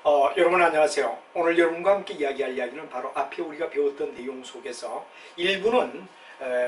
여러분 안녕하세요. 오늘 여러분과 함께 이야기할 이야기는 바로 앞에 우리가 배웠던 내용 속에서 일부는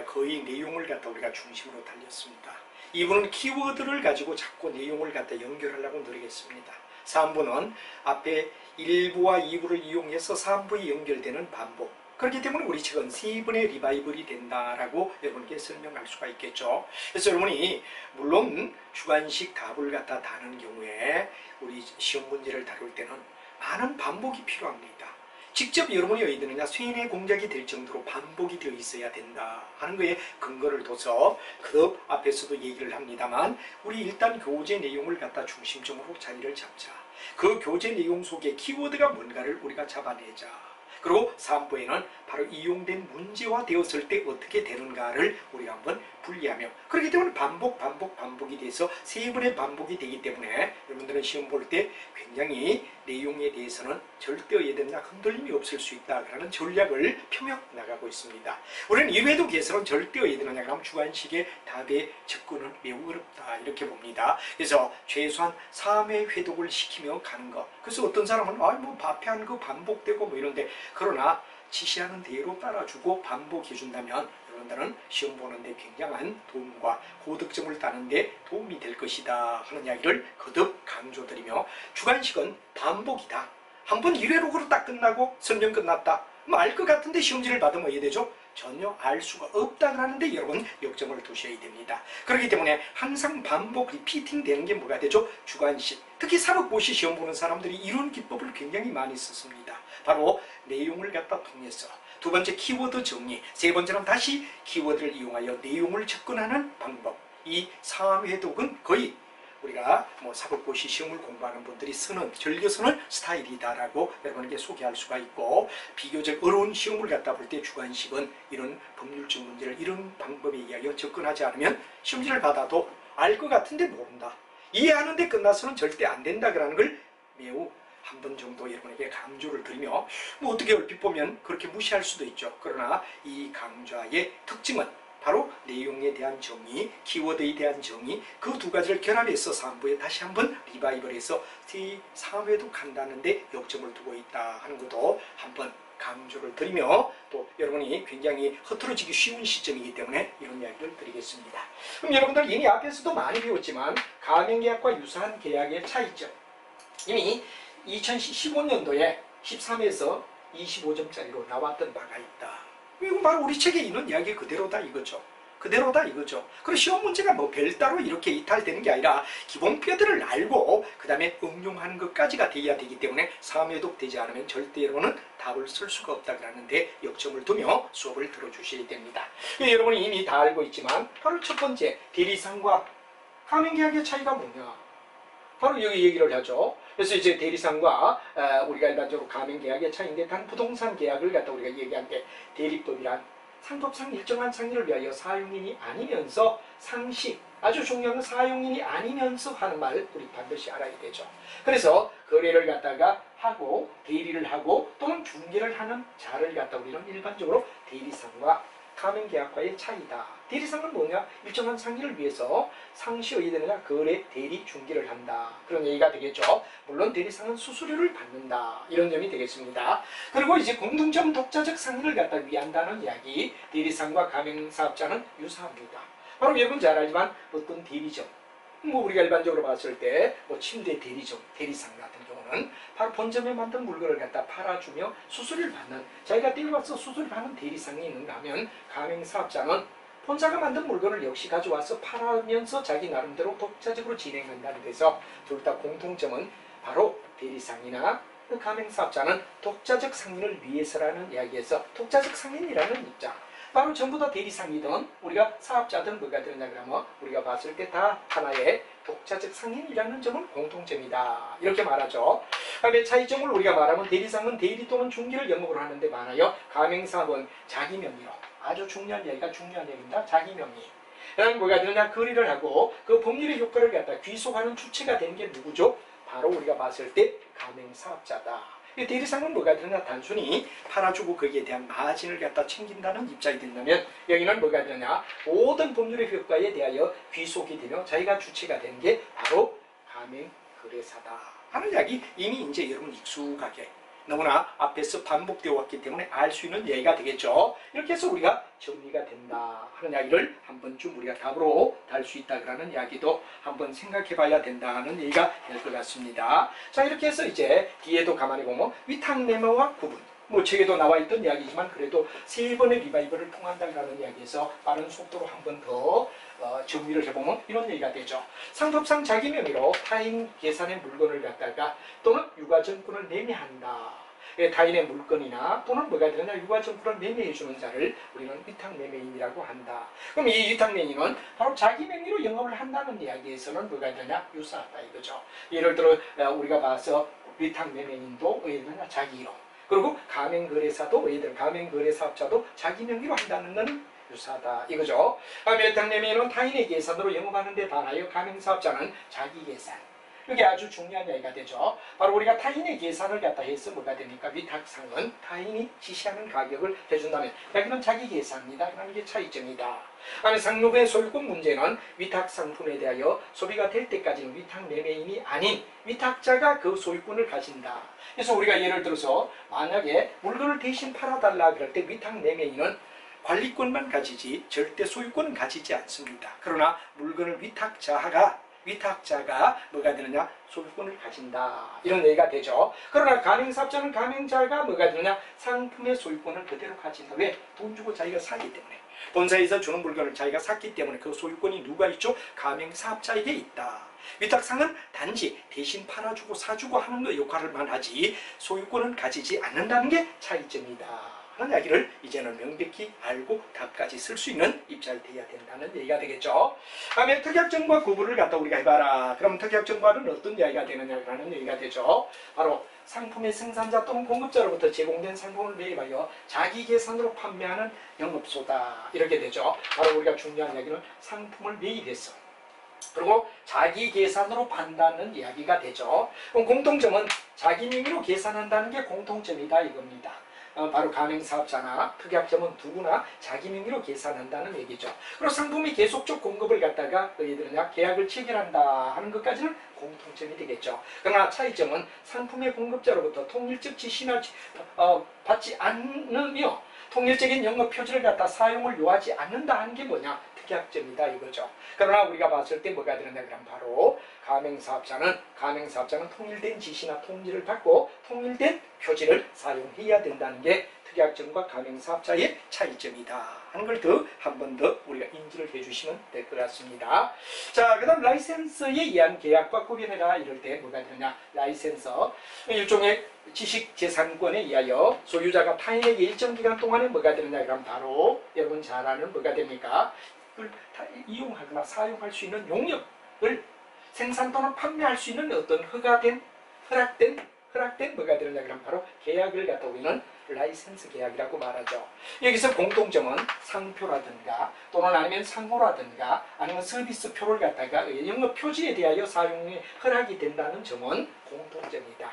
거의 내용을 갖다 우리가 중심으로 달렸습니다. 2부는 키워드를 가지고 자꾸 내용을 갖다 연결하려고 노력했습니다. 3부는 앞에 1부와 2부를 이용해서 3부에 연결되는 반복. 그렇기 때문에 우리 책은 3번의 리바이벌이 된다라고 여러분께 설명할 수가 있겠죠. 그래서 여러분이 물론 주관식 답을 갖다 다는 경우에 우리 시험 문제를 다룰 때는 많은 반복이 필요합니다. 직접 여러분이 어디 되느냐 쇠뇌 공작이 될 정도로 반복이 되어 있어야 된다 하는 거에 근거를 둬서 그 앞에서도 얘기를 합니다만 우리 일단 교재 내용을 갖다 중심적으로 자리를 잡자. 그 교재 내용 속에 키워드가 뭔가를 우리가 잡아내자. 그리고 3부에는 바로 이용된 문제화 되었을 때 어떻게 되는가를 우리가 한번 분리하며 그렇기 때문에 반복이 돼서 3번의 반복이 되기 때문에 여러분들은 시험 볼 때 굉장히 내용에 대해서는 절대 어디에나 흔들림이 없을 수 있다라는 전략을 펴며 나가고 있습니다. 우리는 이외에도 개설은 절대 어디에나 그럼 주관식의 답의 접근은 매우 어렵다 이렇게 봅니다. 그래서 최소한 3회 회독을 시키며 가는 것. 그래서 어떤 사람은 뭐 앞에 거 반복되고 뭐 이런데 그러나 지시하는 대로 따라주고 반복해준다면 여러분들은 시험 보는데 굉장한 도움과 고득점을 따는데 도움이 될 것이다 하는 이야기를 거듭 강조드리며 주관식은 반복이다. 한번 1회록으로 딱 끝나고 설명 끝났다. 알 것 같은데 시험지를 받으면 어떻게 되죠? 전혀 알 수가 없다 그러는데 여러분 역점을 두셔야 됩니다. 그렇기 때문에 항상 반복 리피팅 되는 게 뭐가 되죠? 주관식. 특히 사법고시 시험 보는 사람들이 이런 기법을 굉장히 많이 썼습니다. 바로 내용을 갖다 통해서 두 번째 키워드 정리, 세 번째는 다시 키워드를 이용하여 내용을 접근하는 방법. 이 3회독은 거의 우리가 사법고시 시험을 공부하는 분들이 즐겨 쓰는 스타일이다라고 여러분에게 소개할 수가 있고 비교적 어려운 시험을 갖다 볼 때 주관식은 이런 법률적 문제를 이런 방법에 의하여 접근하지 않으면 시험지를 받아도 알 것 같은데 모른다. 이해하는데 끝나서는 절대 안 된다 그러는 걸 매우 한 번 정도 여러분에게 강조를 드리며 어떻게 얼핏 보면 그렇게 무시할 수도 있죠. 그러나 이 강좌의 특징은 바로 내용에 대한 정의, 키워드에 대한 정의 그 두 가지를 결합해서 3부에 다시 한번 리바이벌해서 3회도 간다는데 역점을 두고 있다 하는 것도 한번 강조를 드리며 또 여러분이 굉장히 흐트러지기 쉬운 시점이기 때문에 이런 이야기를 드리겠습니다. 그럼 여러분들 이미 앞에서도 많이 배웠지만 가맹계약과 유사한 계약의 차이점 이미 2015년도에 13에서 25점짜리로 나왔던 바가 있다. 이건 바로 우리 책에 있는 이야기 그대로다 이거죠. 그대로다 이거죠. 그리고 시험 문제가 별따로 이렇게 이탈되는 게 아니라 기본 뼈들을 알고 그 다음에 응용하는 것까지가 돼야 되기 때문에 3회독 되지 않으면 절대 여러분은 답을 쓸 수가 없다 그러는데 역점을 두며 수업을 들어주셔야 됩니다. 여러분이 이미 다 알고 있지만 바로 첫 번째 대리상과 가맹계약의 차이가 뭐냐. 바로 여기 얘기를 하죠. 그래서 이제 대리상과 우리가 일반적으로 가맹계약의 차이인데 단 부동산 계약을 갖다 우리가 얘기한 게 대리법이란 상법상 일정한 상의를 위하여 사용인이 아니면서 상시 아주 중요한 사용인이 아니면서 하는 말 우리 반드시 알아야 되죠. 그래서 거래를 갖다가 하고 대리를 하고 또는 중개를 하는 자를 갖다 우리는 일반적으로 대리상과 가맹계약과의 차이다. 대리상은 뭐냐? 일정한 상의를 위해서 상시어야 되느냐? 거래, 대리, 중개를 한다. 그런 얘기가 되겠죠. 물론 대리상은 수수료를 받는다. 이런 점이 되겠습니다. 그리고 이제 공동점 독자적 상의를 갖다 위한다는 이야기. 대리상과 가맹사업자는 유사합니다. 바로 여러분 잘 알지만 어떤 대리점 우리가 일반적으로 봤을 때 침대 대리점, 대리상 같은 경우는 바로 본점에 만든 물건을 갖다 팔아주며 수수료를 받는 자기가 떼어와서 수수료를 받는 대리상이 있는가 하면 가맹사업자는 본사가 만든 물건을 역시 가져와서 팔면서 자기 나름대로 독자적으로 진행한다는 데서 둘 다 공통점은 바로 대리상이나 가맹사업자는 독자적 상인을 위해서라는 이야기에서 독자적 상인이라는 입장 바로 전부 다 대리상이든 우리가 사업자든 뭐가 되느냐 그러면 우리가 봤을 때 다 하나의 독자적 상인이라는 점은 공통점이다. 이렇게 말하죠. 그다음에 차이점을 우리가 말하면 대리상은 대리 또는 중개를 영업으로 하는데 많아요. 가맹사업은 자기 명의로 아주 중요한 얘기가 중요한 얘기입니다. 자기 명의. 그다음에 뭐가 되느냐 거래를 하고 그 법률의 효과를 갖다 귀속하는 주체가 되는 게 누구죠? 바로 우리가 봤을 때 가맹사업자다. 대리상은 뭐가 되느냐 단순히 팔아주고 거기에 대한 마진을 갖다 챙긴다는 입장이 된다면 여기는 뭐가 되느냐 모든 법률의 효과에 대하여 귀속이 되며 자기가 주체가 되는 게 바로 가맹거래사다. 하는 이야기 이미 이제 여러분 익숙하게 너무나 앞에서 반복되어 왔기 때문에 알 수 있는 얘기가 되겠죠. 이렇게 해서 우리가 정리가 된다 하는 이야기를 한 번쯤 우리가 답으로 달 수 있다라는 이야기도 한번 생각해 봐야 된다는 얘기가 될 것 같습니다. 자, 이렇게 해서 이제 뒤에도 가만히 보면 위탁매매와 구분, 뭐 책에도 나와 있던 이야기지만 그래도 세 번의 리바이벌을 통한다는 이야기에서 빠른 속도로 한 번 더 정리를 해보면 이런 얘기가 되죠. 상법상 자기 명의로 타인 계산의 물건을 갖다가 또는 유가증권을 매매한다. 타인의 물건이나 또는 뭐가 되느냐 유가증권을 매매해주는 자를 우리는 위탁매매인이라고 한다. 그럼 이 위탁매매인은 바로 자기 명의로 영업을 한다는 이야기에서는 뭐가 되냐 유사하다 이거죠. 예를 들어 우리가 봐서 위탁매매인도 예를 들어 자기 이름, 그리고 가맹거래사도 왜들 가맹거래사업자도 자기 명의로 한다는 것은 유사하다 이거죠. 위탁매매인은 타인의 계산으로 영업하는 데 반하여 가맹사업자는 자기 계산. 이게 아주 중요한 이야기가 되죠. 바로 우리가 타인의 계산을 갖다 해서 뭐가 됩니까? 위탁상은 타인이 지시하는 가격을 해준다면 여기는 자기 계산입니다. 그럼 이게 차이점이다. 상록의 소유권 문제는 위탁 상품에 대하여 소비가 될 때까지는 위탁 매매인이 아닌 위탁자가 그 소유권을 가진다. 그래서 우리가 예를 들어서 만약에 물건을 대신 팔아달라 그럴 때 위탁 매매인은 관리권만 가지지 절대 소유권은 가지지 않습니다. 그러나 물건을 위탁자가 뭐가 되느냐? 소유권을 가진다. 이런 얘기가 되죠. 그러나 가맹사업자는 가맹자가 뭐가 되느냐? 상품의 소유권을 그대로 가진다. 왜? 돈 주고 자기가 사기 때문에. 본사에서 주는 물건을 자기가 샀기 때문에 그 소유권이 누가 있죠? 가맹사업자에게 있다. 위탁상은 단지 대신 팔아주고 사주고 하는 것 역할을만 하지 소유권은 가지지 않는다는 게 차이점이다. 하는 이야기를 이제는 명백히 알고 답까지 쓸 수 있는 입장이 돼야 된다는 얘기가 되겠죠. 다음에 특약증과 구분을 갖다 우리가 해봐라. 그럼 특약증과는 어떤 이야기가 되느냐라는 얘기가 되죠. 바로 상품의 생산자 또는 공급자로부터 제공된 상품을 매입하여 자기 계산으로 판매하는 영업소다. 이렇게 되죠. 바로 우리가 중요한 이야기는 상품을 매입했어. 그리고 자기 계산으로 판다는 이야기가 되죠. 그럼 공통점은 자기 명의로 계산한다는 게 공통점이다 이겁니다. 바로 가맹사업자나 특약점은 누구나 자기 명의로 계산한다는 얘기죠. 그리고 상품이 계속적 공급을 갖다가 너희들은 계약을 체결한다 하는 것까지는 공통점이 되겠죠. 그러나 차이점은 상품의 공급자로부터 통일적 지시나 받지 않으며 통일적인 영업 표지를 갖다 사용을 요하지 않는다 하는 게 뭐냐? 특약점이다 이거죠. 그러나 우리가 봤을 때 뭐가 되느냐 그럼 바로 가맹사업자는 통일된 지시나 통지를 받고 통일된 표지를 사용해야 된다는 게 특약점과 가맹사업자의 차이점이다 하는 걸 더 한 번 더 우리가 인지를 해주시면 될 것 같습니다. 자, 그 다음 라이센스에 의한 계약과 구별해라 이럴 때 뭐가 되느냐 라이센스 일종의 지식재산권에 의하여 소유자가 타인에게 일정 기간 동안에 뭐가 되느냐 그럼 바로 여러분 잘 아는 뭐가 됩니까? 그걸 이용하거나 사용할 수 있는 용역을 생산 또는 판매할 수 있는 어떤 허락된 뭐가 되느냐 그럼 바로 계약을 갖다 우리는 라이센스 계약이라고 말하죠. 여기서 공통점은 상표라든가 또는 아니면 상호라든가 아니면 서비스표를 갖다가 영업 표지에 대하여 사용에 허락이 된다는 점은 공통점이다.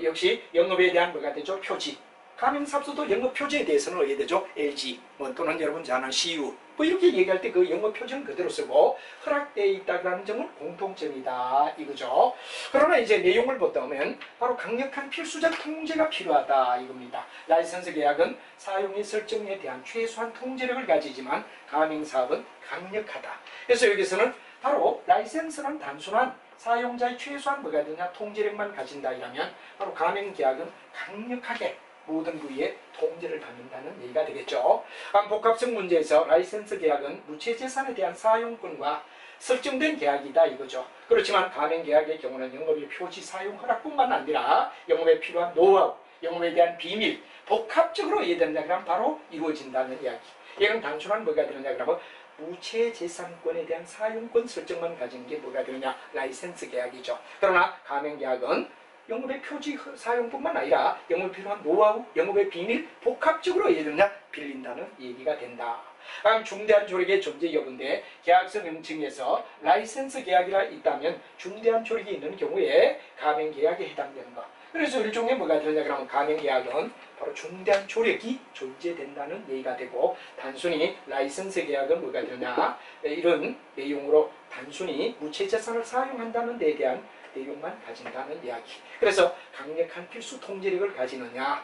역시 영업에 대한 뭐가 되죠? 표지. 가맹사업소도 영업 표지에 대해서는 어떻게 되죠? LG 또는 여러분 잘 아는 CU 이렇게 얘기할 때 그 영업 표지는 그대로 쓰고 허락되어 있다는 점은 공통점이다 이거죠. 그러나 이제 내용을 보면 바로 강력한 필수적 통제가 필요하다 이겁니다. 라이선스 계약은 사용의 설정에 대한 최소한 통제력을 가지지만 가맹사업은 강력하다. 그래서 여기서는 바로 라이선스는 단순한 사용자의 최소한 뭐가 되냐 통제력만 가진다 이라면 바로 가맹계약은 강력하게 모든 부위에 통제를 받는다는 얘기가 되겠죠. 복합성 문제에서 라이센스 계약은 무채재산에 대한 사용권과 설정된 계약이다 이거죠. 그렇지만 가맹계약의 경우는 영업의 표지 사용 허락뿐만 아니라 영업에 필요한 노하우, 영업에 대한 비밀, 복합적으로 이해된다 그러면 바로 이루어진다는 이야기. 이건 단순한 뭐가 되느냐 그러면 무채재산권에 대한 사용권 설정만 가진 게 뭐가 되느냐 라이센스 계약이죠. 그러나 가맹계약은 영업의 표지 사용뿐만 아니라 영업에 필요한 노하우, 영업의 비밀, 복합적으로 이해되느냐 빌린다는 얘기가 된다. 다음 중대한 조력의 존재 여부인데 계약서 명칭에서 라이센스 계약이라 있다면 중대한 조력이 있는 경우에 가맹계약에 해당되는 것. 그래서 일종의 뭐가 되느냐 그러면 가맹계약은 바로 중대한 조력이 존재된다는 얘기가 되고 단순히 라이센스 계약은 뭐가 되느냐 이런 내용으로 단순히 무채재산을 사용한다는 데에 대한 내용만 가진다는 이야기. 그래서 강력한 필수 통제력을 가지느냐,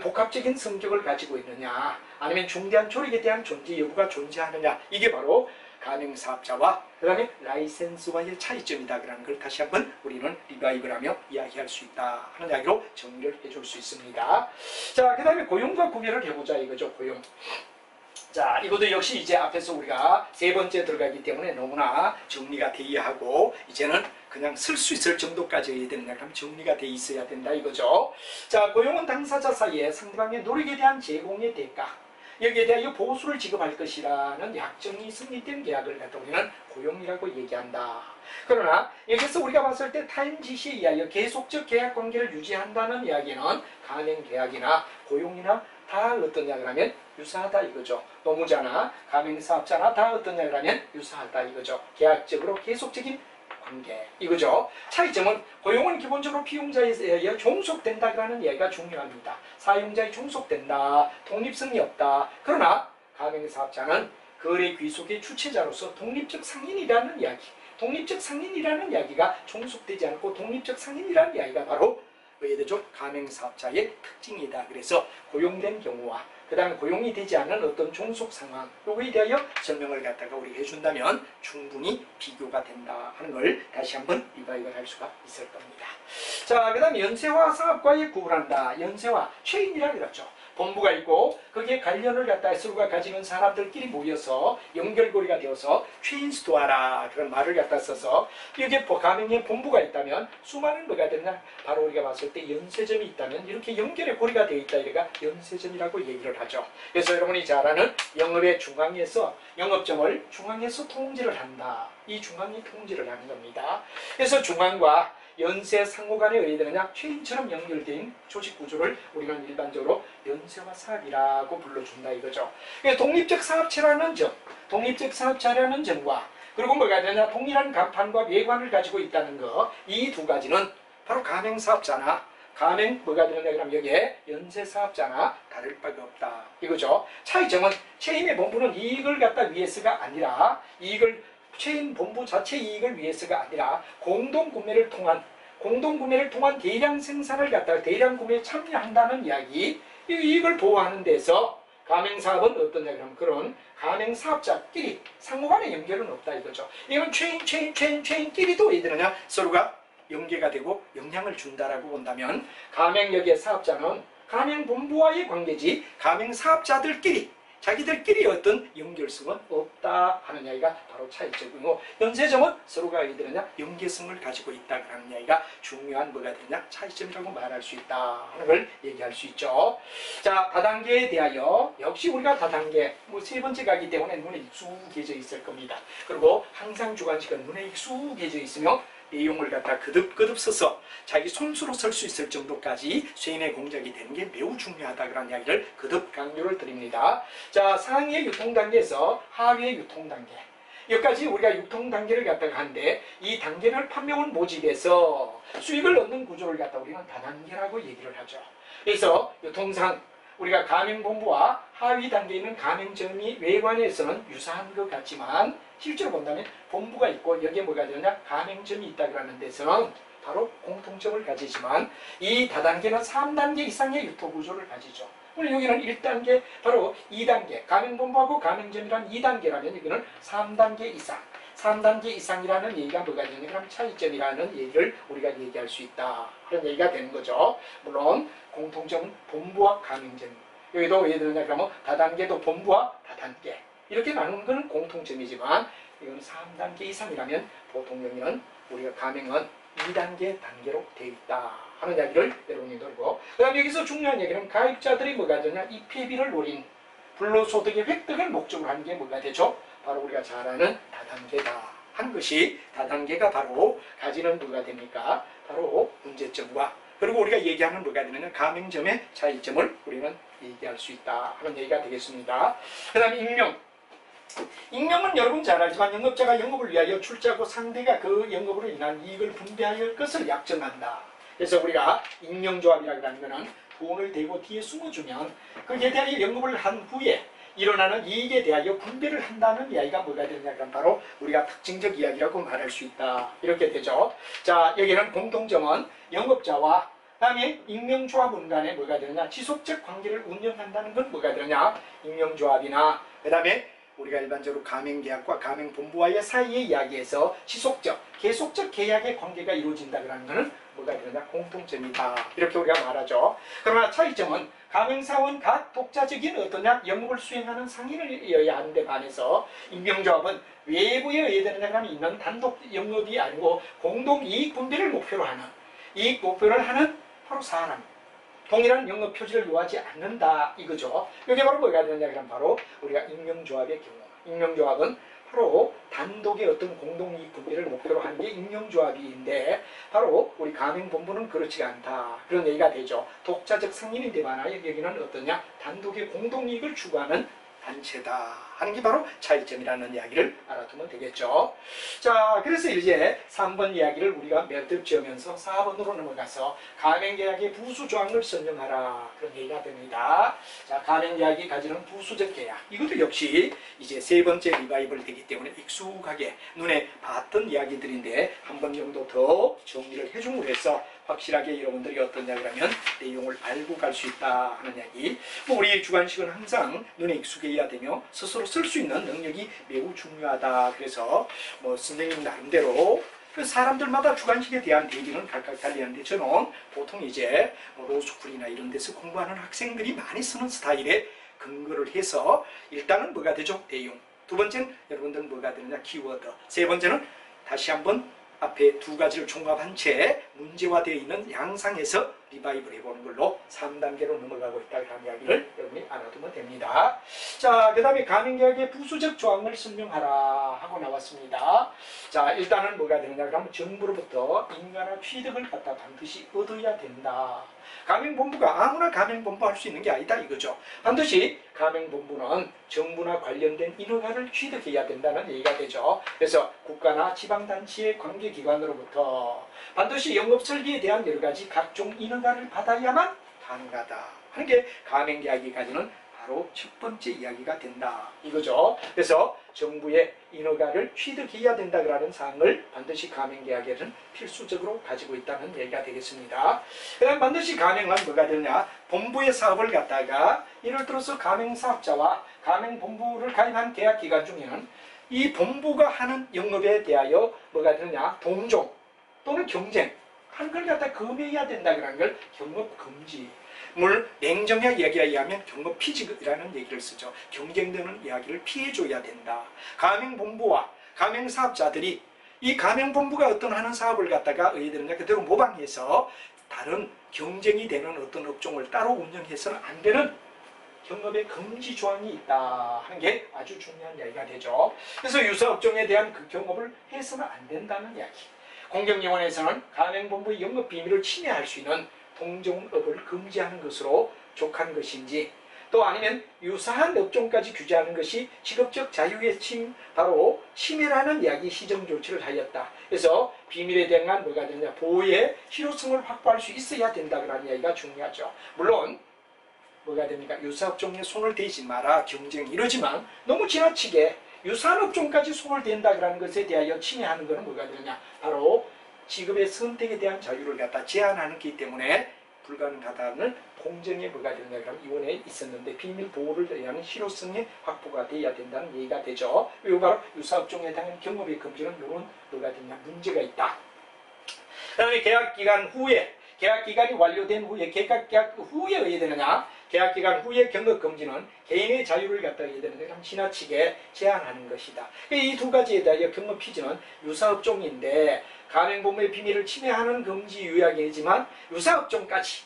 복합적인 성격을 가지고 있느냐, 아니면 중대한 조력에 대한 존재 여부가 존재하느냐, 이게 바로 가맹사업자와 그 다음에 라이센스와의 차이점이다. 그라는 걸 다시 한번 우리는 리바이브하며 이야기할 수 있다 하는 이야기로 정리를 해줄 수 있습니다. 자, 그 다음에 고용과 구별을 해보자 이거죠. 고용. 자, 이것도 역시 이제 앞에서 우리가 세 번째 들어가기 때문에 너무나 정리가 되어야 하고, 이제는 그냥 쓸 수 있을 정도까지 해야 되느냐, 그럼 정리가 돼 있어야 된다 이거죠. 자, 고용은 당사자 사이에 상대방의 노력에 대한 제공의 대가, 여기에 대하여 보수를 지급할 것이라는 약정이 승리된 계약을 갖다 우리는 고용이라고 얘기한다. 그러나 여기서 우리가 봤을 때 타인 지시에 의하여 계속적 계약 관계를 유지한다는 이야기는 가맹 계약이나 고용이나 다 어떤 이야기라면 유사하다 이거죠. 노무자나 가맹사업자나 다 어떤 이야기라면 유사하다 이거죠. 계약적으로 계속적인 관계 이거죠. 차이점은 고용은 기본적으로 피용자에 의해 종속된다라는 이야기가 중요합니다. 사용자에 종속된다. 독립성이 없다. 그러나 가맹사업자는 거래 귀속의 주체자로서 독립적 상인이라는 이야기. 독립적 상인이라는 이야기가 종속되지 않고 독립적 상인이라는 이야기가 바로 외대적 가맹사업자의 특징이다. 그래서 고용된 경우와 그 다음에 고용이 되지 않는 어떤 종속 상황, 요거에 대하여 설명을 갖다가 우리 해준다면 충분히 비교가 된다 하는 걸 다시 한번 리바이벌 할 수가 있을 겁니다. 자, 그 다음에 연쇄화 사업과의 구분한다. 연쇄화, 체인이라고 그랬죠. 본부가 있고 거기에 관련을 갖다 서로가 가지는 사람들끼리 모여서 연결고리가 되어서 체인스토어라 그런 말을 갖다 써서 이게 가맹의 본부가 있다면 수많은 뭐가 되냐, 바로 우리가 봤을 때 연쇄점이 있다면 이렇게 연결의 고리가 되어 있다. 이래가 연쇄점이라고 얘기를 하죠. 그래서 여러분이 잘 아는 영업의 중앙에서 영업점을 중앙에서 통제를 한다. 이 중앙이 통제를 하는 겁니다. 그래서 중앙과 연쇄 상호 간에 의뢰되느냐, 체인처럼 연결된 조직 구조를 우리는 일반적으로 연쇄화 사업이라고 불러준다 이거죠. 독립적 사업체라는 점, 독립적 사업자라는 점과 그리고 뭐가 되냐, 동일한 간판과 외관을 가지고 있다는 거, 이 두 가지는 바로 가맹사업자나 가맹 뭐가 되느냐 그러면 여기에 연쇄사업자나 다를 바가 없다 이거죠. 차이점은 체인의 본부는 이익을 갖다 위해서가 아니라 체인 본부 자체 이익을 위해서가 아니라 공동구매를 통한 대량 생산을 갖다가 대량 구매에 참여한다는 이야기, 이 이익을 보호하는 데서 가맹사업은 어떠냐 그러면 그런 가맹사업자끼리 상호간의 연결은 없다 이거죠. 이건 체인끼리도 이되느냐 서로가 연계가 되고 영향을 준다라고 본다면 가맹역의 사업자는 가맹본부와의 관계지 가맹사업자들끼리 자기들끼리 어떤 연결성은 없다 하는 이야기가 바로 차이점이고, 연쇄점은 서로가 이들으냐 연계성을 가지고 있다 하는 이야기가 중요한 뭐가 되느냐 차이점이라고 말할 수 있다 하는 걸 얘기할 수 있죠. 자, 다단계에 대하여 역시 우리가 다단계 세 번째 가기 때문에 눈에 익숙해져 있을 겁니다. 그리고 항상 주관식은 눈에 익숙해져 있으며 내용을 갖다 그득그득 써서 자기 손수로 쓸 수 있을 정도까지 쇠인의 공작이 되는 게 매우 중요하다 그런 이야기를 거듭 강조를 드립니다. 자, 상위의 유통단계에서 하위의 유통단계, 여기까지 우리가 유통단계를 갖다가 하는데 이 단계별 판매원 모집에서 수익을 얻는 구조를 갖다 우리는 다단계라고 얘기를 하죠. 그래서 유통상 우리가 가맹본부와 하위 단계에 있는 가맹점이 외관에서는 유사한 것 같지만 실제로 본다면 본부가 있고 여기에 뭐가 되느냐 가맹점이 있다 그러는 데서는 바로 공통점을 가지지만 이 다단계는 3단계 이상의 유통구조를 가지죠. 오늘 여기는 1단계 바로 2단계 가맹본부하고 가맹점이란 2단계라면 여기는 3단계 이상 3단계 이상이라는 얘기가 뭐가 되느냐 그럼 차이점이라는 얘기를 우리가 얘기할 수 있다 그런 얘기가 되는 거죠. 물론 공통점은 본부와 가맹점, 여기도 왜 되느냐 그러면 다단계도 본부와 다단계 이렇게 나누는 것은 공통점이지만 이건 3단계 이상이라면 보통 여기는 우리가 가맹은 2단계 단계로 되어 있다 하는 이야기를 여러분이 들고, 그 다음 여기서 중요한 얘기는 가입자들이 뭐가 되냐 입회비를 노린 불로소득의 획득을 목적으로 하는 게 뭐가 되죠? 바로 우리가 잘 아는 다단계다 한 것이 다단계가 바로 가지는 뭐가 됩니까? 바로 문제점과 그리고 우리가 얘기하는 뭐가 되느냐 가맹점의 차이점을 우리는 얘기할 수 있다 하는 얘기가 되겠습니다. 그 다음에 익명은 여러분 잘 알지만 영업자가 영업을 위하여 출자하고 상대가 그 영업으로 인한 이익을 분배하여 할 것을 약정한다. 그래서 우리가 익명조합이라고 하는 것은 돈을 대고 뒤에 숨어주면 거기에 대하여 영업을 한 후에 일어나는 이익에 대하여 분배를 한다는 이야기가 뭐가 되느냐 그럼 바로 우리가 특징적 이야기라고 말할 수 있다. 이렇게 되죠. 자, 여기는 공통점은 영업자와 그다음에 익명조합원 간에 뭐가 되느냐 지속적 관계를 운영한다는 건 뭐가 되느냐 익명조합이나 그다음에 우리가 일반적으로 가맹계약과 가맹본부와의 사이의 이야기에서 지속적, 계속적 계약의 관계가 이루어진다는 것은 뭐가 되느냐 공통점이다. 이렇게 우리가 말하죠. 그러나 차이점은 가맹사원 각 독자적인 어떠냐 영업을 수행하는 상인이어야 하는데 반해서 익명조합은 외부에 의해되느냐 하면 있는 단독 영업이 아니고 공동 이익 분배를 목표로 하는 이익 목표를 하는 바로 사람. 동일한 영업 표지를 요하지 않는다 이거죠. 이게 바로 뭐가 되느냐 그러면 바로 우리가 익명조합의 경우 익명조합은 바로 단독의 어떤 공동이익 분배를 목표로 하는 게 익명조합인데 바로 우리 가맹본부는 그렇지가 않다 그런 얘기가 되죠. 독자적 상인인데 많아 여기는 어떠냐 단독의 공동이익을 추구하는 단체다 하는 게 바로 차이점이라는 이야기를 알아두면 되겠죠. 자, 그래서 이제 3번 이야기를 우리가 몇 지으면서 4번으로 넘어가서 가맹계약의 부수조항을 설명하라 그런 얘기가 됩니다. 자, 가맹계약이 가지는 부수적 계약 이것도 역시 이제 세 번째 리바이벌 되기 때문에 익숙하게 눈에 봤던 이야기들인데 한 번 정도 더 정리를 해줌으로 해서 확실하게 여러분들이 어떠냐 그러면 내용을 알고 갈 수 있다 하는 이야기. 우리 주관식은 항상 눈에 익숙해야 되며 스스로 쓸 수 있는 능력이 매우 중요하다. 그래서 선생님 나름대로 그 사람들마다 주관식에 대한 얘기는 각각 달리는데 저는 보통 이제 로스쿨이나 이런 데서 공부하는 학생들이 많이 쓰는 스타일에 근거를 해서 일단은 뭐가 되죠? 내용. 두 번째는 여러분들은 뭐가 되느냐? 키워드. 세 번째는 다시 한번 앞에 두 가지를 종합한 채 문제화되어 있는 양상에서 리바이브를 해보는 걸로 3단계로 넘어가고 있다는 이야기를 여러분이 알아두면 됩니다. 자, 그 다음에 가맹계약의 부수적 조항을 설명하라 하고 나왔습니다. 자, 일단은 뭐가 되느냐 그러면 정부로부터 인가나 취득을 갖다 반드시 얻어야 된다. 가맹본부가 아무나 가맹본부 할 수 있는 게 아니다 이거죠. 반드시 가맹본부는 정부나 관련된 인허가를 취득해야 된다는 얘기가 되죠. 그래서 국가나 지방단체의 관계기관으로부터 반드시 영업설계에 대한 여러 가지 각종 인허가를 받아야만 가능하다 하는 게 가맹계약이 가지는 바로 첫 번째 이야기가 된다 이거죠. 그래서 정부의 인허가를 취득해야 된다라는 사항을 반드시 가맹계약에는 필수적으로 가지고 있다는 얘기가 되겠습니다. 그다음 반드시 가맹은 뭐가 되느냐 본부의 사업을 갖다가 예를 들어서 가맹사업자와 가맹본부를 가입한 계약기간 중에는 이 본부가 하는 영업에 대하여 뭐가 되느냐 동종 또는 경쟁 하는 걸 갖다 금해야 된다는 걸 경업금지 물 냉정하게 이야기하면 경업 피지라는 얘기를 쓰죠. 경쟁되는 이야기를 피해줘야 된다. 가맹본부와 가맹사업자들이 이 가맹본부가 어떤 하는 사업을 갖다가 의뢰되느냐 그대로 모방해서 다른 경쟁이 되는 어떤 업종을 따로 운영해서는 안 되는 경업의 금지 조항이 있다 하는 게 아주 중요한 이야기가 되죠. 그래서 유사업종에 대한 그 경업을 해서는 안 된다는 이야기. 공경영원에서는 가맹본부의 영업 비밀을 침해할 수 있는 동종업을 금지하는 것으로 족한 것인지 또 아니면 유사한 업종까지 규제하는 것이 직업적 자유의 바로 침해라는 이야기 시정 조치를 하였다. 그래서 비밀에 대한 뭐가 되느냐 보호의 실효성을 확보할 수 있어야 된다는 이야기가 중요하죠. 물론 뭐가 됩니까? 유사업종에 손을 대지 마라 경쟁 이러지만 너무 지나치게 유사한 업종까지 손을 댄다는 것에 대하여 침해하는 것은 뭐가 되느냐 바로 직업의 선택에 대한 자유를 갖다 제한하는 것이기 때문에 불가능하다는 공정에 뭐가 되느냐 그러면 이원에 있었는데 비밀 보호를 위한 실효성의 확보가 돼야 된다는 얘기가 되죠. 이거 바로 유사업종에 해당하는 경업의 금지는 이런 뭐가 되냐 문제가 있다. 그다음에 계약기간 후에 계약기간이 완료된 후에 계약 후에 의해되느냐 계약기간 후에 경업금지는 개인의 자유를 갖다 의해되는데 지나치게 제한하는 것이다. 이 두 가지에 대하여 경업피지는 유사업종인데 가맹본부의 비밀을 침해하는 금지 유약이지만 유사업종까지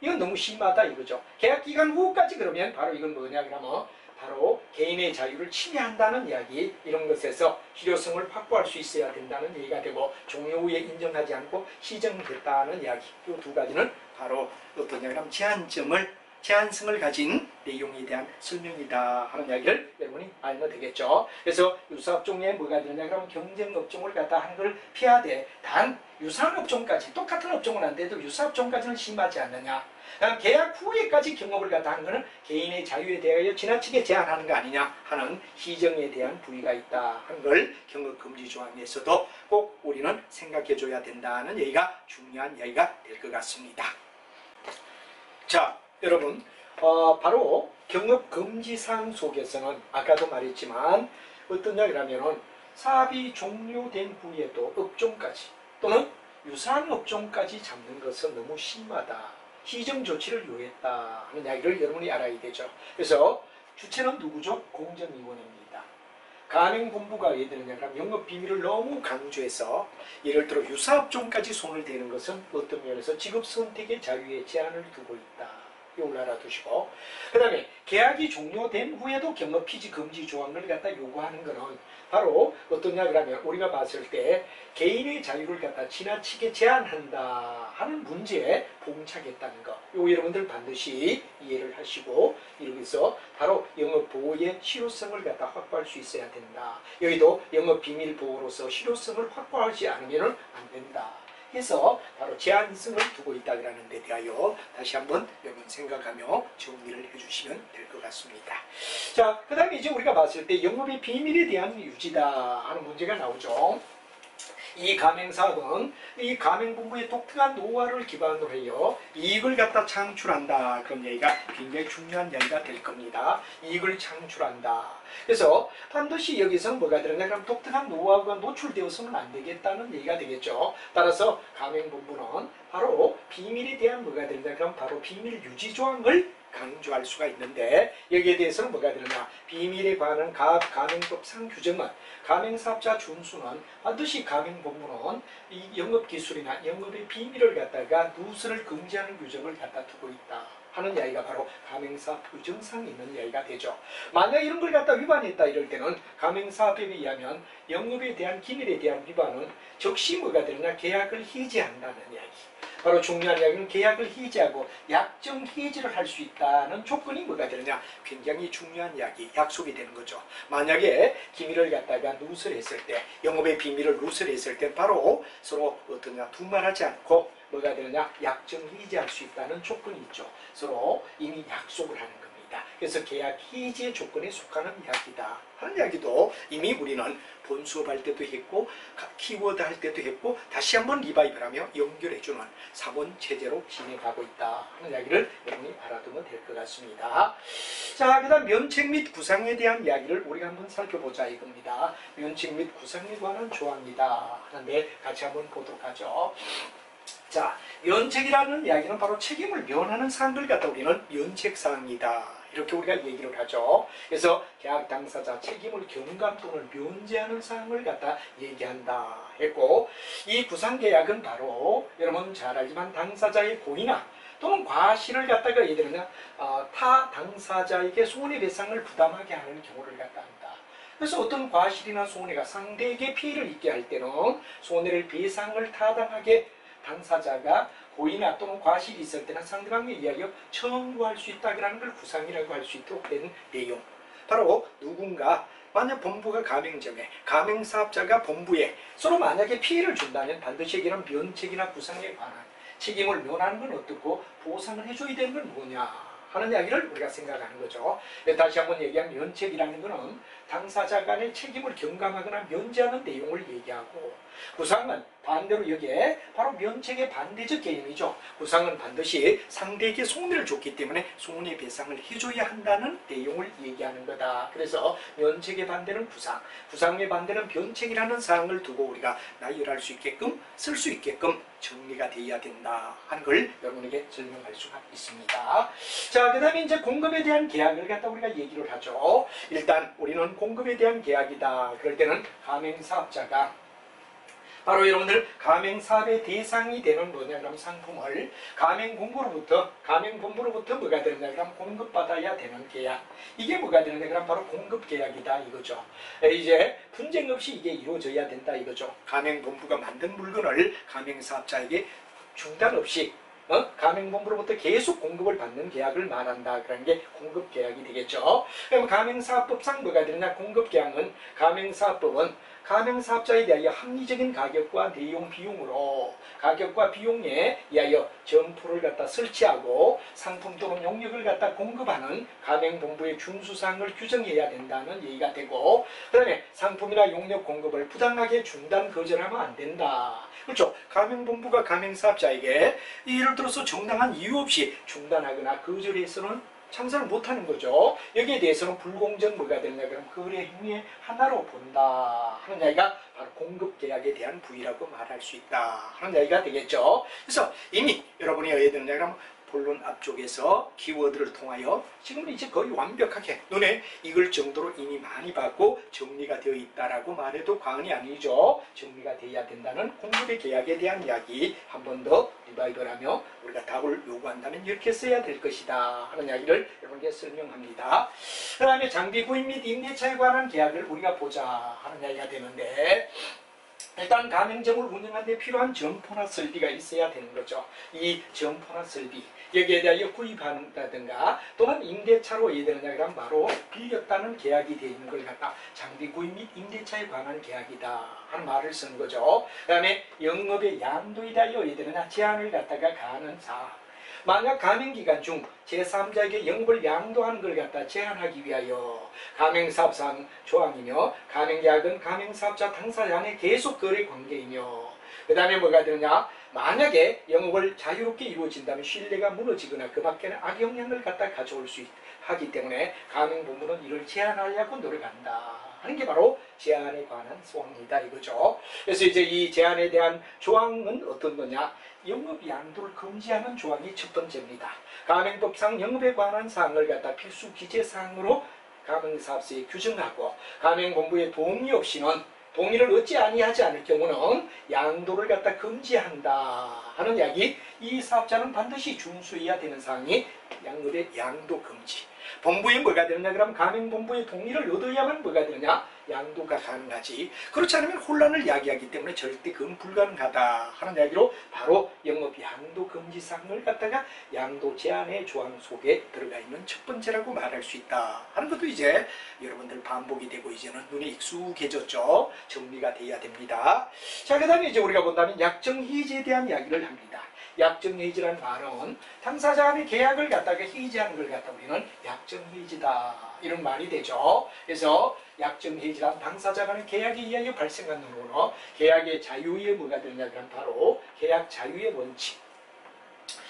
이건 너무 심하다 이거죠. 계약기간 후까지 그러면 바로 이건 뭐냐 그러면 바로 개인의 자유를 침해한다는 이야기 이런 것에서 실효성을 확보할 수 있어야 된다는 얘기가 되고 종료 후에 인정하지 않고 시정됐다는 이야기 이 두 가지는 바로 어떠냐 그러면 제한점을 제한성을 가진 내용에 대한 설명이다 하는 이야기를 여러분이 알면 되겠죠. 그래서 유사업종에 뭐가 되느냐 그러면 경쟁업종을 갖다 하는 걸 피해야 돼. 단 유사한 업종까지 똑같은 업종은 안 돼도 유사업종까지는 심하지 않느냐. 그다음 계약 후에까지 경업을 갖다 하는 것은 개인의 자유에 대하여 지나치게 제한하는 거 아니냐 하는 희정에 대한 부위가 있다 하는 걸 경업금지 조항에서도 꼭 우리는 생각해줘야 된다는 얘기가 중요한 이야기가 될 것 같습니다. 자, 여러분 바로 경업금지사항 속에서는 아까도 말했지만 어떤 이야기라면은 사업이 종료된 후에도 업종까지 또는 유사한 업종까지 잡는 것은 너무 심하다. 희정 조치를 요했다 하는 이야기를 여러분이 알아야 되죠. 그래서 주체는 누구죠? 공정위원회입니다. 가맹본부가 왜 되느냐 그러면 영업비밀을 너무 강조해서 예를 들어 유사업종까지 손을 대는 것은 어떤 면에서 직업선택의 자유에 제한을 두고 있다. 이걸 알아두시고 그 다음에 계약이 종료된 후에도 경업피지 금지 조항을 갖다 요구하는 것은 바로 어떠냐 그러면 우리가 봤을 때 개인의 자유를 갖다 지나치게 제한한다 하는 문제에 봉착했다는 거. 요 여러분들 반드시 이해를 하시고 여기서 바로 영업보호의 실효성을 갖다 확보할 수 있어야 된다. 여기도 영업비밀보호로서 실효성을 확보하지 않으면 안 된다. 해서 바로 제한성을 두고 있다는 데 대하여 다시 한번 여러분 생각하며 정리를 해주시면 될 것 같습니다. 자, 그 다음에 이제 우리가 봤을 때 영업의 비밀에 대한 유지다 하는 문제가 나오죠. 이 가맹사업은 이 가맹본부의 독특한 노하우를 기반으로 해요. 이익을 갖다 창출한다. 그런 얘기가 굉장히 중요한 얘기가 될 겁니다. 이익을 창출한다. 그래서 반드시 여기서 뭐가 들어가냐 그럼 독특한 노하우가 노출되어서는 안 되겠다는 얘기가 되겠죠. 따라서 가맹본부는 바로 비밀에 대한 뭐가 들어가냐 그럼 바로 비밀 유지 조항을 강조할 수가 있는데 여기에 대해서는 뭐가 되느냐 비밀에 관한 가맹법상 규정은 가맹사업자 준수는 반드시 가맹본부는 이 영업기술이나 영업의 비밀을 갖다가 누설을 금지하는 규정을 갖다 두고 있다 하는 이야기가 바로 가맹사업 규정상 있는 이야기가 되죠. 만약 이런 걸 갖다 위반했다 이럴 때는 가맹사업에 의하면 영업에 대한 기밀에 대한 위반은 즉시 뭐가 되느냐 계약을 해지한다는 이야기. 바로 중요한 이야기는 계약을 해지하고 약정 해지를 할 수 있다는 조건이 뭐가 되느냐 굉장히 중요한 이야기, 약속이 되는 거죠. 만약에 기밀을 갖다가 누설했을 때 영업의 비밀을 누설했을 때 바로 서로 어떠냐 두말하지 않고 뭐가 되느냐 약정 해지할 수 있다는 조건이 있죠. 서로 이미 약속을 하는 겁니다. 그래서 계약 해지의 조건에 속하는 이야기다 하는 이야기도 이미 우리는 본수업 할 때도 했고 키워드 할 때도 했고 다시 한번 리바이벌 하며 연결해주는 사본 체제로 진행하고 있다 하는 이야기를 여러분이 알아두면 될 것 같습니다. 자, 그 다음 면책 및 구상에 대한 이야기를 우리가 한번 살펴보자 이겁니다. 면책 및 구상에 관한 조항이다 하는데 같이 한번 보도록 하죠. 자, 면책이라는 이야기는 바로 책임을 면하는 사항을 갖다 우리는 면책사항이다. 이렇게 우리가 얘기를 하죠. 그래서 계약 당사자 책임을 경감 또는 면제하는 사항을 갖다 얘기한다 했고 이 구상계약은 바로 여러분 잘 알지만 당사자의 고의나 또는 과실을 갖다가 얘기하느냐 타 당사자에게 손해배상을 부담하게 하는 경우를 갖다 한다. 그래서 어떤 과실이나 손해가 상대에게 피해를 입게 할 때는 손해를 배상을 타당하게 당사자가 고의나 또는 과실이 있을 때는 상대방에 의하여 청구할 수 있다는 걸 구상이라고 할 수 있도록 된 내용. 바로 누군가 만약 본부가 가맹점에 가맹사업자가 본부에 서로 만약에 피해를 준다면 반드시 여기는 면책이나 구상에 관한 책임을 면하는 건 어떻고 보상을 해줘야 되는 건 뭐냐 하는 이야기를 우리가 생각하는 거죠. 다시 한번 얘기하면 면책이라는 것은 당사자 간의 책임을 경감하거나 면제하는 내용을 얘기하고 구상은 반대로 여기에 바로 면책의 반대적 개념이죠. 구상은 반드시 상대에게 손해를 줬기 때문에 손해배상을 해줘야 한다는 내용을 얘기하는 거다. 그래서 면책의 반대는 구상, 구상의 반대는 면책이라는 사항을 두고 우리가 나열할 수 있게끔 쓸 수 있게끔 정리가 되어야 된다 하는 걸 여러분에게 설명할 수가 있습니다. 자, 그 다음에 이제 공급에 대한 계약을 갖다 우리가 얘기를 하죠. 일단 우리는 공급에 대한 계약이다. 그럴 때는 가맹사업자가 바로 여러분들 가맹사업의 대상이 되는 뭐냐 그럼 상품을 가맹본부로부터 뭐가 되느냐 그럼 공급받아야 되는 계약. 이게 뭐가 되느냐 그럼 바로 공급계약이다 이거죠. 이제 분쟁 없이 이게 이루어져야 된다 이거죠. 가맹본부가 만든 물건을 가맹사업자에게 중단 없이 가맹본부로부터 계속 공급을 받는 계약을 말한다. 그런 게 공급계약이 되겠죠. 그럼 가맹사업법상 뭐가 되느냐? 공급계약은 가맹사업법은 가맹사업자에 대하여 합리적인 가격과 내용 비용으로 가격과 비용에 의하여 점포를 갖다 설치하고 상품 또는 용역을 갖다 공급하는 가맹본부의 준수사항을 규정해야 된다는 얘기가 되고, 그 다음에 상품이나 용역 공급을 부당하게 중단 거절하면 안 된다. 그렇죠. 가맹본부가 가맹사업자에게 예를 들어서 정당한 이유 없이 중단하거나 거절해서는 참사를 못하는 거죠. 여기에 대해서는 불공정 뭐가 되느냐? 그럼 거래 행위의 하나로 본다 하는 이야기가 바로 공급계약에 대한 부위라고 말할 수 있다 하는 이야기가 되겠죠. 그래서 이미 여러분이 어디에 되느냐? 그럼 본론 앞쪽에서 키워드를 통하여 지금은 이제 거의 완벽하게 눈에 익을 정도로 이미 많이 받고 정리가 되어 있다라고 말해도 과언이 아니죠. 정리가 되어야 된다는 공급의 계약에 대한 이야기 한 번 더 리바이벌하며 우리가 답을 요구한다면 이렇게 써야 될 것이다 하는 이야기를 여러분께 설명합니다. 그 다음에 장비 구입 및 임대차에 관한 계약을 우리가 보자 하는 이야기가 되는데, 일단 가맹점을 운영하는 데 필요한 점포나 설비가 있어야 되는 거죠. 이 점포나 설비 여기에 대하여 구입한다든가 또는 임대차로 이해되느냐 그러면 바로 빌렸다는 계약이 되어 있는 걸 갖다 장비 구입 및 임대차에 관한 계약이다 하는 말을 쓴 거죠. 그 다음에 영업의 양도에 대하여 이해되느냐 제한을 갖다가 가하는 사항. 만약 가맹기간 중 제3자에게 영업을 양도하는 걸 갖다 제한하기 위하여 가맹사업상 조항이며, 가맹계약은 가맹사업자 당사자 간의 계속 거래 관계이며, 그 다음에 뭐가 되느냐? 만약에 영업을 자유롭게 이루어진다면 신뢰가 무너지거나 그 밖에는 악영향을 갖다 가져올 수 하기 때문에 가맹본부는 이를 제한하려고 노력한다 하는 게 바로 제한에 관한 조항이다 이거죠. 그래서 이제 이 제한에 대한 조항은 어떤 거냐? 영업 양도를 금지하는 조항이 첫 번째입니다. 가맹법상 영업에 관한 사항을 갖다 필수 기재 사항으로 가맹사업소에 규정하고, 가맹본부의 동의 없이는 동의를 얻지 아니하지 않을 경우는 양도를 갖다 금지한다 하는 이야기. 이 사업자는 반드시 준수해야 되는 사항이 영업의 양도 금지. 본부에 뭐가 되느냐? 그럼 가맹본부의 동의를 얻어야만 뭐가 되느냐? 양도가 가능하지. 그렇지 않으면 혼란을 야기하기 때문에 절대 그건 불가능하다 하는 이야기로 바로 영업 양도 금지 사항을 갖다가 양도 제한의 조항 속에 들어가 있는 첫 번째라고 말할 수 있다 하는 것도 이제 여러분들 반복이 되고 이제는 눈에 익숙해졌죠. 정리가 돼야 됩니다. 자, 그 다음에 이제 우리가 본다면 약정해지에 대한 이야기를 합니다. 약정해지란 말은 당사자 간의 계약을 갖다가 해지하는 걸 갖다 우리는 약정해지다 이런 말이 되죠. 그래서 약정해지란 당사자 간의 계약에 의하여 발생하는 언어, 계약의 자유의 뭐가 되느냐 그럼 바로 계약 자유의 원칙.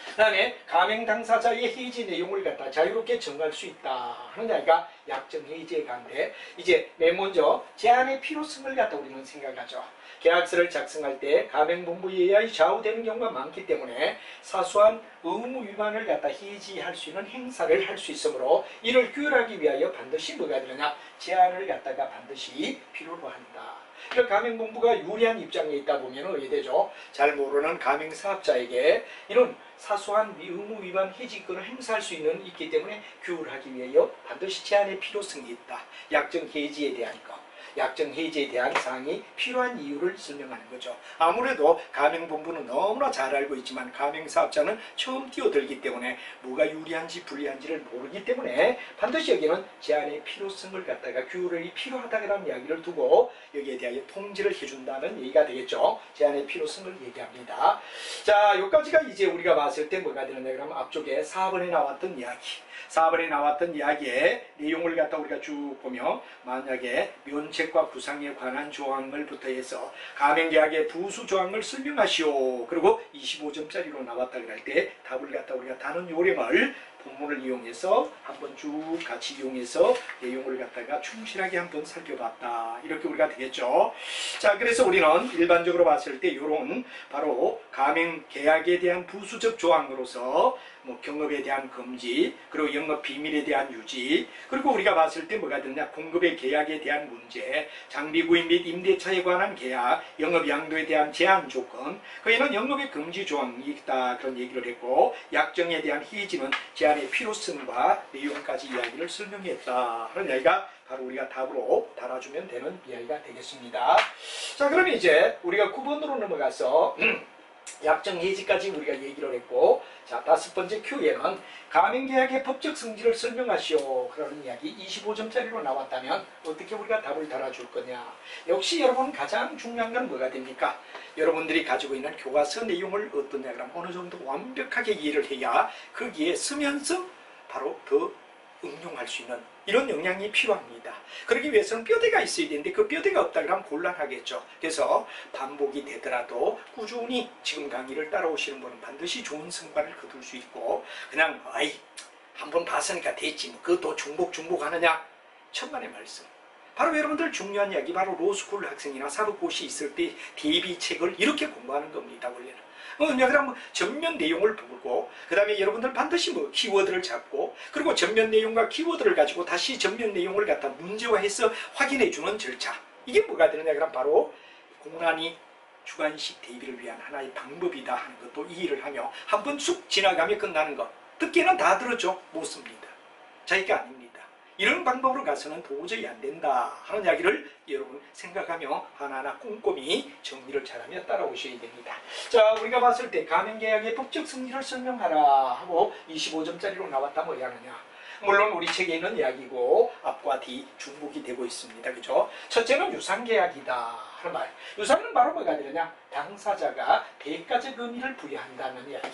그 다음에 가맹 당사자의 해지 내용을 갖다 자유롭게 정할 수 있다 하는 이야기가 약정해지에 관한데, 이제 맨 먼저 제한의 필요성을 갖다 우리는 생각하죠. 계약서를 작성할 때 가맹본부에 의하여 좌우되는 경우가 많기 때문에 사소한 의무 위반을 갖다 해지할 수 있는 행사를 할 수 있으므로 이를 규율하기 위하여 반드시 뭐가 되느냐? 제한을 갖다가 반드시 필요로 한다. 그러니까 가맹본부가 유리한 입장에 있다 보면 의되죠. 잘 모르는 가맹사업자에게 이런 사소한 의무 위반 해지권을 행사할 수 있기 때문에 규율하기 위하여 반드시 제한의 필요성이 있다. 약정 해지에 대한 것. 약정 해지에 대한 사항이 필요한 이유를 설명하는 거죠. 아무래도 가맹본부는 너무나 잘 알고 있지만 가맹사업자는 처음 뛰어들기 때문에 뭐가 유리한지 불리한지를 모르기 때문에 반드시 여기는 제한의 필요성을 갖다가 규율이 필요하다는 이야기를 두고 여기에 대하여 통지를 해준다는 얘기가 되겠죠. 제한의 필요성을 얘기합니다. 자, 여기까지가 이제 우리가 봤을 때 뭐가 되느냐 그러면 앞쪽에 4번에 나왔던 이야기. 4번에 나왔던 이야기의 내용을 갖다 우리가 쭉 보면, 만약에 면책과 구상에 관한 조항을부터 해서 가맹계약의 부수 조항을 설명하시오. 그리고 25점짜리로 나왔다 그럴 때 답을 갖다 우리가 다는 요령을 본문을 이용해서 한번 쭉 같이 이용해서 내용을 갖다가 충실하게 한번 살펴봤다. 이렇게 우리가 되겠죠. 자, 그래서 우리는 일반적으로 봤을 때 이런 바로 가맹 계약에 대한 부수적 조항으로서 경업에 대한 금지, 그리고 영업 비밀에 대한 유지, 그리고 우리가 봤을 때 뭐가 되느냐? 공급의 계약에 대한 문제, 장비 구입 및 임대차에 관한 계약, 영업 양도에 대한 제한 조건, 거기는 영업의 금지 조항이 있다 그런 얘기를 했고, 약정에 대한 해지는 제한의 필요성과 내용까지 이야기를 설명했다 하는 이야기가 바로 우리가 답으로 달아주면 되는 이야기가 되겠습니다. 자, 그러면 이제 우리가 9번으로 넘어가서 약정 해지까지 우리가 얘기를 했고, 자, 5번째 Q에는 가맹계약의 법적 성질을 설명하시오. 그러는 이야기 25점짜리로 나왔다면 어떻게 우리가 답을 달아줄 거냐. 역시 여러분 가장 중요한 건 뭐가 됩니까? 여러분들이 가지고 있는 교과서 내용을 어떠냐 그러면 어느 정도 완벽하게 이해를 해야 거기에 쓰면서 바로 더 응용할 수 있는 이런 역량이 필요합니다. 그러기 위해서는 뼈대가 있어야 되는데 그 뼈대가 없다 그러면 곤란하겠죠. 그래서 반복이 되더라도 꾸준히 지금 강의를 따라오시는 분은 반드시 좋은 성과를 거둘 수 있고 그냥 한번 봤으니까 됐지 뭐 그것도 중복하느냐 천만의 말씀. 바로 여러분들 중요한 이야기 바로 로스쿨 학생이나 사법고시 있을 때 대비책을 이렇게 공부하는 겁니다. 원래는. 그럼 전면 내용을 보고 그 다음에 여러분들 반드시 키워드를 잡고 그리고 전면 내용과 키워드를 가지고 다시 전면 내용을 갖다 문제화해서 확인해 주는 절차. 이게 뭐가 되느냐 그럼 바로 공란위 주관식 대비를 위한 하나의 방법이다 하는 것도 이해를 하며 한번 쑥 지나가며 끝나는 것. 듣기는 다 들었죠? 못 씁니다. 자기가 아닙니다. 이런 방법으로 가서는 도저히 안 된다 하는 이야기를 여러분 생각하며 하나하나 꼼꼼히 정리를 잘하며 따라오셔야 됩니다. 자, 우리가 봤을 때 가맹계약의 법적 성질을 설명하라 하고 25점짜리로 나왔다 뭐야 하느냐. 물론 우리 책에 있는 이야기고 앞과 뒤 중복이 되고 있습니다. 그죠? 첫째는 유상계약이다 하는 말. 유상은 바로 뭐가 되느냐. 당사자가 대가적 의미를 부여한다는 이야기.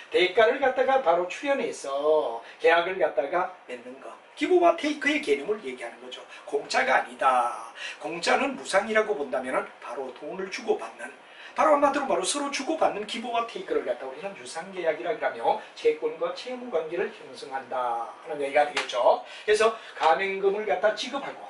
대가를 갖다가 바로 출연해서 계약을 갖다가 맺는 것. 기부와 테이크의 개념을 얘기하는 거죠. 공짜가 아니다. 공짜는 무상이라고 본다면 바로 돈을 주고받는 바로 한마디로 바로 서로 주고받는 기부와 테이크를 갖다 우리는 유상계약이라고 하며 채권과 채무관계를 형성한다 하는 얘기가 되겠죠. 그래서 가맹금을 갖다 지급하고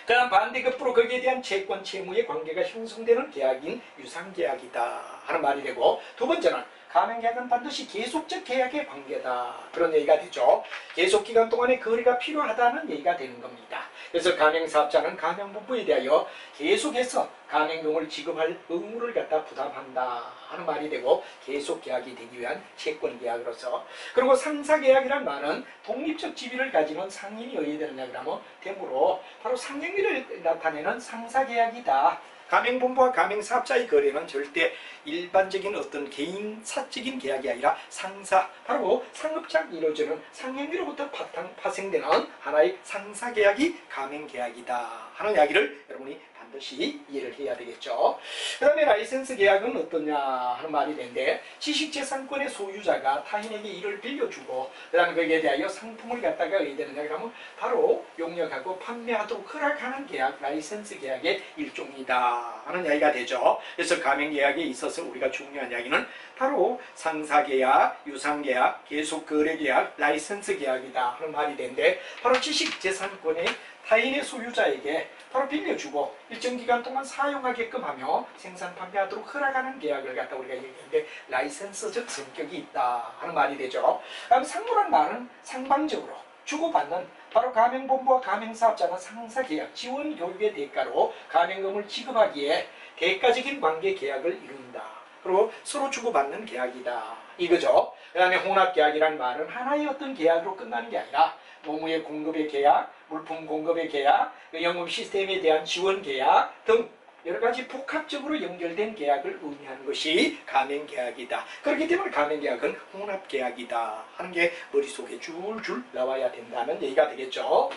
그 다음 반대급부로 거기에 대한 채권, 채무의 관계가 형성되는 계약인 유상계약이다 하는 말이 되고 두 번째는 가맹계약은 반드시 계속적 계약의 관계다. 그런 얘기가 되죠. 계속기간 동안에 거래가 필요하다는 얘기가 되는 겁니다. 그래서 가맹사업자는 가맹본부에 대하여 계속해서 가맹금을 지급할 의무를 갖다 부담한다 하는 말이 되고 계속계약이 되기 위한 채권계약으로서 그리고 상사계약이란 말은 독립적 지위를 가지는 상인이 어디에 되느냐 그러면 되므로 바로 상행위를 나타내는 상사계약이다. 가맹본부와 가맹사업자의 거래는 절대 일반적인 어떤 개인 사적인 계약이 아니라 상사, 바로 상업적 이루어지는 상행위로부터 파생되는 하나의 상사계약이 가맹계약이다 하는 이야기를 여러분이 반드시 이해를 해야 되겠죠. 그 다음에 라이센스 계약은 어떠냐 하는 말이 되는데 지식재산권의 소유자가 타인에게 이를 빌려주고 그 다음에 거기에 대하여 상품을 갖다가 어디에 되느냐 그러면 바로 용역하고 판매하도록 허락하는 계약, 라이센스 계약의 일종이다 하는 이야기가 되죠. 그래서 가맹계약에 있어서 우리가 중요한 이야기는 바로 상사계약, 유상계약, 계속거래계약, 라이센스 계약이다 하는 말이 되는데 바로 지식재산권의 타인의 소유자에게 바로 빌려주고 일정 기간 동안 사용하게끔 하며 생산 판매하도록 허락하는 계약을 갖다 우리가 얘기했는데 라이센스적 성격이 있다 하는 말이 되죠. 그다음 상무란 말은 상방적으로 주고받는 바로 가맹본부와 가맹사업자가 상사계약, 지원교육의 대가로 가맹금을 지급하기에 대가적인 관계 계약을 이룬다. 그리고 서로 주고받는 계약이다. 이거죠. 그 다음에 혼합계약이라는 말은 하나의 어떤 계약으로 끝나는 게 아니라 노무의 공급의 계약, 물품 공급의 계약, 영업 시스템에 대한 지원 계약 등 여러 가지 복합적으로 연결된 계약을 의미하는 것이 가맹계약이다. 그렇기 때문에 가맹계약은 혼합계약이다 하는 게 머릿속에 줄줄 나와야 된다는 얘기가 되겠죠.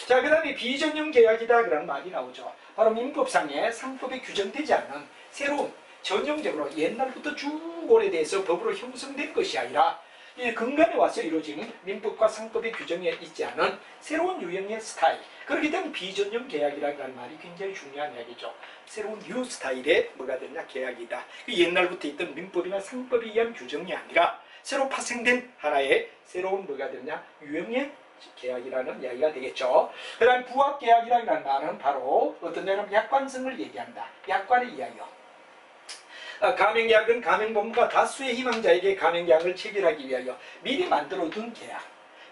자, 그 다음에 비전형 계약이다 그런 말이 나오죠. 바로 민법상에 상법에 규정되지 않는 새로운 전형적으로 옛날부터 쭉 오래돼서 법으로 형성된 것이 아니라 근간에 와서 이루어지는 민법과 상법의 규정에 있지 않은 새로운 유형의 스타일. 그렇기 때문에 비전형 계약이라는 말이 굉장히 중요한 이야기죠. 새로운 뉴 스타일의 뭐가 되냐 계약이다. 옛날부터 있던 민법이나 상법에 의한 규정이 아니라 새로 파생된 하나의 새로운 뭐가 되냐 유형의 계약이라는 이야기가 되겠죠. 그 다음 부합계약이라는 말은 바로 어떤 데는 약관성을 얘기한다. 약관에 의하여. 가맹계약은 가맹본부가 다수의 희망자에게 가맹계약을 체결하기 위하여 미리 만들어둔 계약,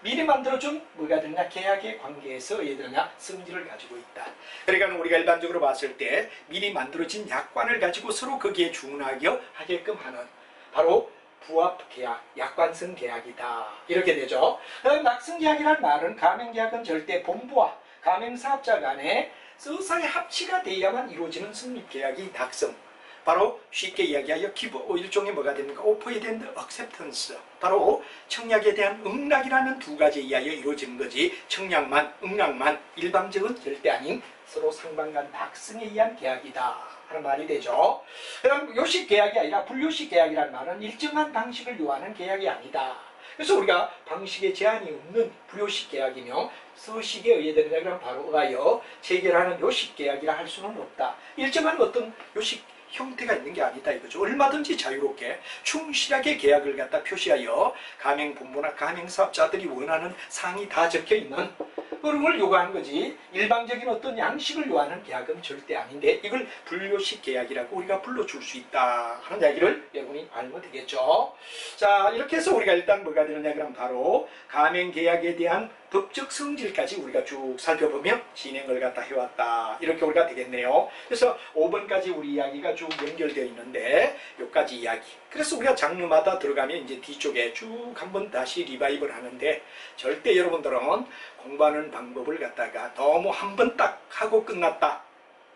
미리 만들어준 뭐가 되냐 계약의 관계에서 얘들냐 성질을 가지고 있다. 그러니까 우리가 일반적으로 봤을 때 미리 만들어진 약관을 가지고 서로 거기에 준하게 하게끔 하는 바로 부합계약, 약관성 계약이다. 이렇게 되죠. 낙승계약이라는 말은 가맹계약은 절대 본부와 가맹사업자 간에 서사의 합치가 돼야만 이루어지는 성립계약이 낙승. 바로 쉽게 이야기하여 기브, 일종의 뭐가 됩니까? 오퍼에 대한 acceptance. 바로 청약에 대한 응락이라는 두 가지에 의하여 이루어지는 거지, 청약만, 응락만 일방적은 절대 아닌 서로 상반간 박승에 의한 계약이다 하는 말이 되죠. 그럼 요식 계약이 아니라 불요식 계약이라는 말은 일정한 방식을 요하는 계약이 아니다. 그래서 우리가 방식에 제한이 없는 불요식 계약이며 서식에 의해 그럼 바로 의하여 체결하는 요식 계약이라 할 수는 없다. 일정한 어떤 요식 형태가 있는 게 아니다 이거죠. 얼마든지 자유롭게 충실하게 계약을 갖다 표시하여 가맹본부나 가맹사업자들이 원하는 사항이 다 적혀있는 그런 걸 요구하는 거지, 일방적인 어떤 양식을 요하는 계약은 절대 아닌데 이걸 불요식 계약이라고 우리가 불러줄 수 있다 하는 이야기를 여러분이 알면 되겠죠. 자, 이렇게 해서 우리가 일단 뭐가 되느냐 그럼 바로 가맹계약에 대한 법적 성질까지 우리가 쭉 살펴보며 진행을 갖다 해왔다 이렇게 우리가 되겠네요. 그래서 5번까지 우리 이야기가 쭉 연결되어 있는데 여기까지 이야기. 그래서 우리가 장르마다 들어가면 이제 뒤쪽에 쭉 한번 다시 리바이벌 하는데, 절대 여러분들은 공부하는 방법을 갖다가 너무 한 번 딱 하고 끝났다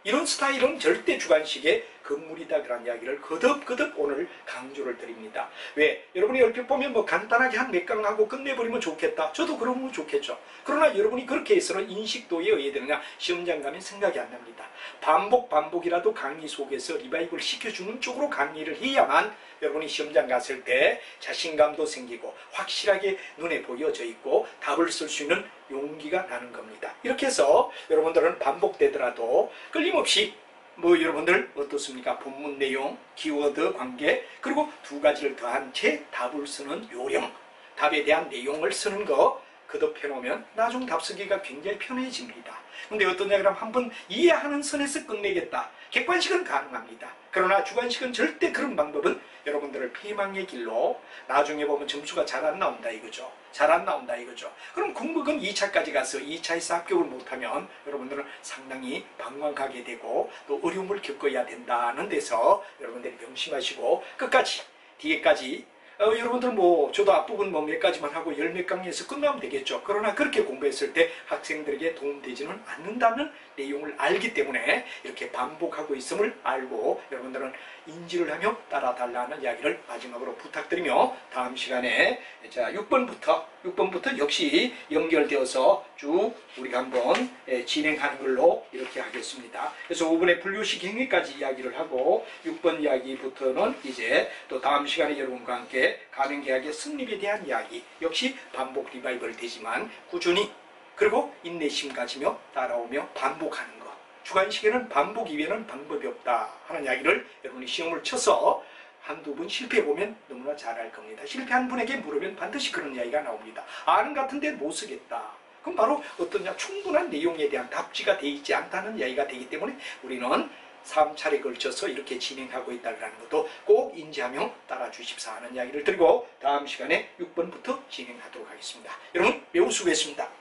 이런 스타일은 절대 주관식의 건물이다 그런 이야기를 거듭거듭 오늘 강조를 드립니다. 왜? 여러분이 얼핏 보면 뭐 간단하게 한 몇 강 하고 끝내버리면 좋겠다. 저도 그러면 좋겠죠. 그러나 여러분이 그렇게 해서는 인식도에 의해 되느냐, 시험장 가면 생각이 안 납니다. 반복이라도 강의 속에서 리바이벌 시켜주는 쪽으로 강의를 해야만 여러분이 시험장 갔을 때 자신감도 생기고 확실하게 눈에 보여져 있고 답을 쓸 수 있는 용기가 나는 겁니다. 이렇게 해서 여러분들은 반복되더라도 끊임없이 여러분들 어떻습니까? 본문 내용, 키워드 관계, 그리고 두 가지를 더한 채 답을 쓰는 요령, 답에 대한 내용을 쓰는 거 거듭해 놓으면 나중 답 쓰기가 굉장히 편해집니다. 근데 어떠냐 그럼 한번 이해하는 선에서 끝내겠다. 객관식은 가능합니다. 그러나 주관식은 절대 그런 방법은 여러분들을 피망의 길로 나중에 보면 점수가 잘 안 나온다 이거죠. 잘 안 나온다 이거죠. 그럼 궁극은 2차까지 가서 2차에서 합격을 못하면 여러분들은 상당히 방황하게 되고 또 어려움을 겪어야 된다는 데서 여러분들이 명심하시고 끝까지 뒤에까지 여러분들 저도 앞부분 몇 가지만 하고 열 몇 강의에서 끝나면 되겠죠. 그러나 그렇게 공부했을 때 학생들에게 도움되지는 않는다는 내용을 알기 때문에 이렇게 반복하고 있음을 알고 여러분들은 인지를 하며 따라달라는 이야기를 마지막으로 부탁드리며 다음 시간에 자 6번부터 역시 연결되어서 쭉 우리가 한번 진행하는 걸로 이렇게 하겠습니다. 그래서 5번의 분류식 행위까지 이야기를 하고 6번 이야기부터는 이제 또 다음 시간에 여러분과 함께 가맹계약의 성립에 대한 이야기, 역시 반복 리바이벌 되지만 꾸준히 그리고 인내심 가지며 따라오며 반복하는 것. 주관식에는 반복 이외에는 방법이 없다 하는 이야기를 여러분이 시험을 쳐서 한두 번 실패해보면 너무나 잘 알 겁니다. 실패한 분에게 물으면 반드시 그런 이야기가 나옵니다. 아는 같은데 못 쓰겠다. 그럼 바로 어떠냐, 충분한 내용에 대한 답지가 되어 있지 않다는 이야기가 되기 때문에 우리는 3차례 걸쳐서 이렇게 진행하고 있다는 것도 꼭 인지하며 따라 주십사 하는 이야기를 드리고 다음 시간에 6번부터 진행하도록 하겠습니다. 여러분 매우 수고했습니다.